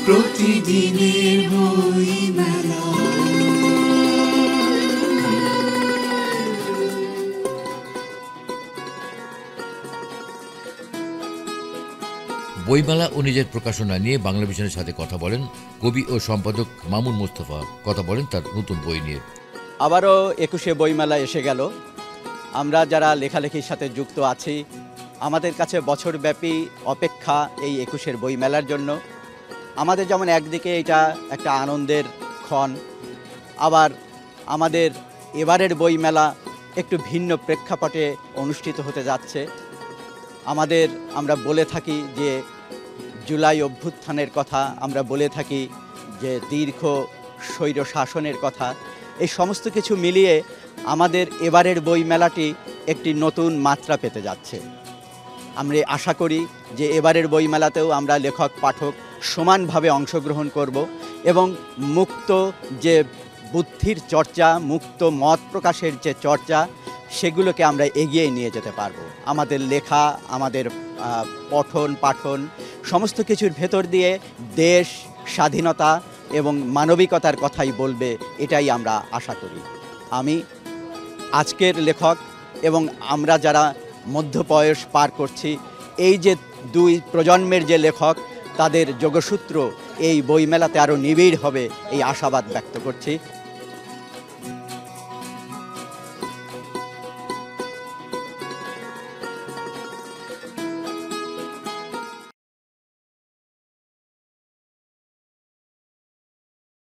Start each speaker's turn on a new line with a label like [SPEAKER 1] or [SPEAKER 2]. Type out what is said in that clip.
[SPEAKER 1] প্রতিদিনের বইমেলা।
[SPEAKER 2] বইমেলা ও নিজের প্রকাশনা নিয়ে বাংলা ভিশনের সাথে কথা বলেন কবি ও সম্পাদক মামুন মোস্তফা। কথা বলেন তার নতুন বই নিয়ে।
[SPEAKER 3] আবারও ২১শে বইমেলা এসে গেল। আমরা যারা লেখালেখির সাথে যুক্ত আছি, আমাদের কাছে বছরব্যাপী অপেক্ষা এই ২১শের বইমেলার জন্য। আমাদের যেমন একদিকে এটা একটা আনন্দের ক্ষণ, আবার আমাদের এবারের বইমেলা একটু ভিন্ন প্রেক্ষাপটে অনুষ্ঠিত হতে যাচ্ছে। আমরা বলে থাকি যে জুলাই অভ্যুত্থানের কথা, আমরা বলে থাকি যে দীর্ঘ স্বৈর শাসনের কথা। এই সমস্ত কিছু মিলিয়ে আমাদের এবারের বইমেলাটি একটি নতুন মাত্রা পেতে যাচ্ছে। আমরা আশা করি যে এবারের বইমেলাতেও আমরা লেখক পাঠক সমানভাবে অংশগ্রহণ করব এবং মুক্ত যে বুদ্ধির চর্চা, মুক্ত মত প্রকাশের যে চর্চা, সেগুলোকে আমরা এগিয়ে নিয়ে যেতে পারব। আমাদের লেখা, আমাদের পঠন পাঠন সমস্ত কিছুর ভেতর দিয়ে দেশ, স্বাধীনতা এবং মানবিকতার কথাই বলবে, এটাই আমরা আশা করি। আমি আজকের লেখক এবং আমরা যারা মধ্যবয়স পার করছি, এই যে দুই প্রজন্মের যে লেখক, তাদের যোগসূত্র এই বইমেলাতে আরও নিবিড় হবে, এই আশাবাদ ব্যক্ত করছি।